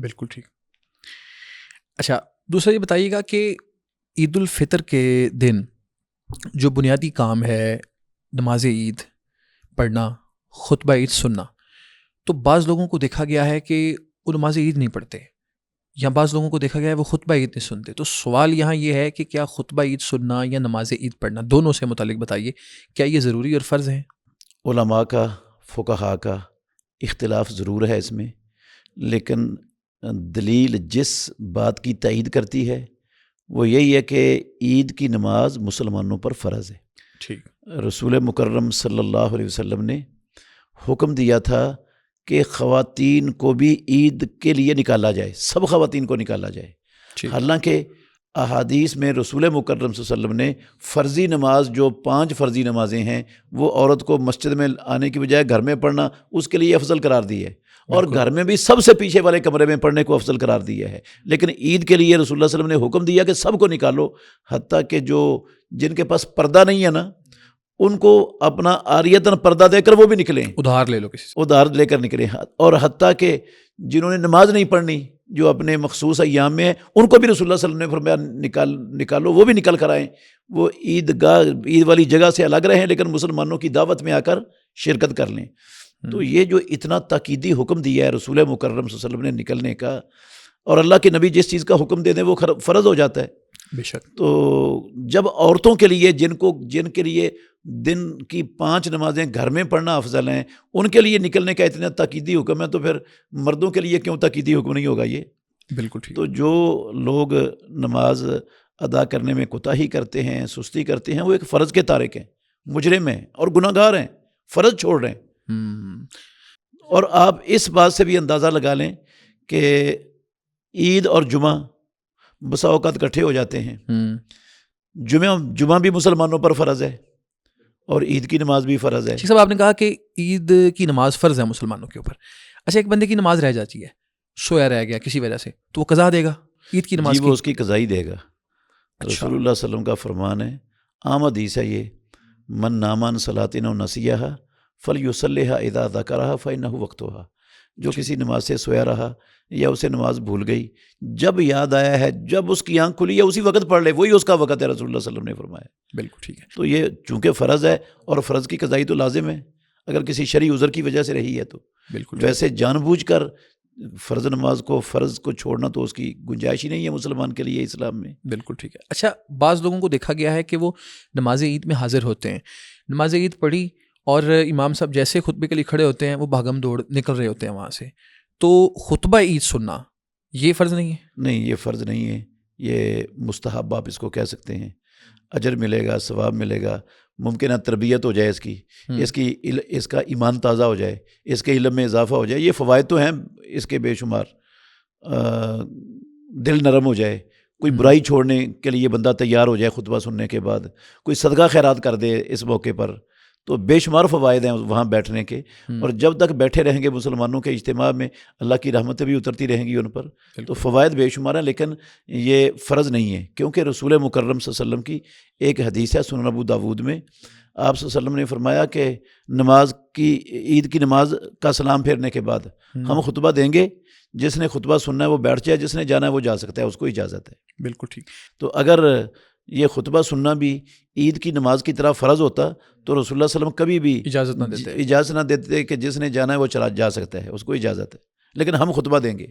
بالکل ٹھیک. اچھا دوسرا یہ بتائیے گا کہ عید الفطر کے دن جو بنیادی کام ہے نماز عید پڑھنا، خطبہ عید سننا، تو بعض لوگوں کو دیکھا گیا ہے کہ وہ نماز عید نہیں پڑھتے، یا بعض لوگوں کو دیکھا گیا ہے وہ خطبہ عید نہیں سنتے. تو سوال یہاں یہ ہے کہ کیا خطبہ عید سننا یا نماز عید پڑھنا، دونوں سے متعلق بتائیے، کیا یہ ضروری اور فرض ہیں؟ علماء کا، فقہاء کا اختلاف ضرور ہے اس میں، لیکن دلیل جس بات کی تائید کرتی ہے وہ یہی ہے کہ عید کی نماز مسلمانوں پر فرض ہے. ٹھیک. رسول مکرم صلی اللہ علیہ وسلم نے حکم دیا تھا کہ خواتین کو بھی عید کے لیے نکالا جائے، سب خواتین کو نکالا جائے. ٹھیک. حالانکہ احادیث میں رسول مکرم صلی اللہ علیہ وسلم نے فرضی نماز جو 5 فرضی نمازیں ہیں وہ عورت کو مسجد میں آنے کی بجائے گھر میں پڑھنا اس کے لیے افضل قرار دی ہے، اور گھر میں بھی سب سے پیچھے والے کمرے میں پڑھنے کو افضل قرار دیا ہے. لیکن عید کے لیے رسول اللہ صلی اللہ علیہ وسلم نے حکم دیا کہ سب کو نکالو، حتیٰ کہ جن کے پاس پردہ نہیں ہے نا ان کو اپنا عاریتاً پردہ دے کر وہ بھی نکلیں، ادھار لے لو کسی سے، ادھار لے کر نکلیں. اور حتیٰ کہ جنہوں نے نماز نہیں پڑھنی جو اپنے مخصوص ایام میں ہیں ان کو بھی رسول اللہ صلی اللہ علیہ وسلم نے فرمایا نکالو، وہ بھی نکل کر آئیں، وہ عید والی جگہ سے الگ رہیں لیکن مسلمانوں کی دعوت میں آ کر شرکت کر لیں. تو یہ جو اتنا تاکیدی حکم دیا ہے رسول مکرم صلی اللہ علیہ وسلم نے نکلنے کا، اور اللہ کے نبی جس چیز کا حکم دے دیں وہ فرض ہو جاتا ہے. بے شک. تو جب عورتوں کے لیے جن کے لیے دن کی 5 نمازیں گھر میں پڑھنا افضل ہیں ان کے لیے نکلنے کا اتنا تاکیدی حکم ہے، تو پھر مردوں کے لیے کیوں تاکیدی حکم نہیں ہوگا یہ؟ بالکل ٹھیک. تو جو لوگ نماز ادا کرنے میں کوتاہی کرتے ہیں، سستی کرتے ہیں، وہ ایک فرض کے تارک ہیں، مجرم ہیں اور گناہ گار ہیں، فرض چھوڑ رہے ہیں. اور آپ اس بات سے بھی اندازہ لگا لیں کہ عید اور جمعہ بسا اوقات اکٹھے ہو جاتے ہیں. جمعہ بھی مسلمانوں پر فرض ہے اور عید کی نماز بھی فرض ہے. صاحب آپ نے کہا کہ عید کی نماز فرض ہے مسلمانوں کے اوپر. اچھا ایک بندے کی نماز رہ جاتی ہے، سویا رہ گیا کسی وجہ سے، تو وہ قضا دے گا عید کی نماز جی وہ اس کی قضا ہی دے گا. اچھا. رسول اللہ صلی اللہ علیہ وسلم کا فرمان ہے، عام حدیث ہے یہ، من نام عن صلاۃ او نسیہا فلیصلیھا اذا ذکرھا فانہ وقتھا. جو کسی نماز سے سویا رہا یا اسے نماز بھول گئی، جب یاد آیا ہے، جب اس کی آنکھ کھلی ہے اسی وقت پڑھ لے، وہی اس کا وقت ہے، رسول اللہ صلی اللہ علیہ وسلم نے فرمایا. بالکل ٹھیک ہے. تو یہ چونکہ فرض ہے اور فرض کی قضائی تو لازم ہے اگر کسی شرعی عذر کی وجہ سے رہی ہے تو. بالکل. ویسے جان بوجھ کر فرض کو چھوڑنا تو اس کی گنجائش ہی نہیں ہے مسلمان کے لیے اسلام میں. بالکل ٹھیک ہے. اچھا بعض لوگوں کو دیکھا گیا ہے کہ وہ نماز عید میں حاضر ہوتے ہیں، نماز عید پڑھی اور امام صاحب جیسے خطبے کے لیے کھڑے ہوتے ہیں وہ بھاگم دوڑ نکل رہے ہوتے ہیں وہاں سے، تو خطبہ عید سننا یہ فرض نہیں ہے؟ نہیں یہ فرض نہیں ہے، یہ مستحب آپ اس کو کہہ سکتے ہیں. اجر ملے گا، ثواب ملے گا، ممکن ہے تربیت ہو جائے اس کا ایمان تازہ ہو جائے، اس کے علم میں اضافہ ہو جائے. یہ فوائد تو ہیں اس کے بے شمار. دل نرم ہو جائے، کوئی برائی چھوڑنے کے لیے بندہ تیار ہو جائے خطبہ سننے کے بعد، کوئی صدقہ خیرات کر دے اس موقع پر، تو بے شمار فوائد ہیں وہاں بیٹھنے کے. اور جب تک بیٹھے رہیں گے مسلمانوں کے اجتماع میں اللہ کی رحمتیں بھی اترتی رہیں گی ان پر. تو فوائد بے شمار ہیں، لیکن یہ فرض نہیں ہے، کیونکہ رسول مکرم صلی اللہ علیہ وسلم کی ایک حدیث ہے سنن ابو داود میں، آپ صلی اللہ علیہ وسلم نے فرمایا کہ عید کی نماز کا سلام پھیرنے کے بعد ہم خطبہ دیں گے، جس نے خطبہ سننا ہے وہ بیٹھ جائے، جس نے جانا ہے وہ جا سکتا ہے، اس کو اجازت ہے. بالکل ٹھیک. تو اگر یہ خطبہ سننا بھی عید کی نماز کی طرح فرض ہوتا تو رسول اللہ صلی اللہ علیہ وسلم کبھی بھی اجازت نہ دیتے کہ جس نے جانا ہے وہ جا سکتا ہے، اس کو اجازت ہے، لیکن ہم خطبہ دیں گے.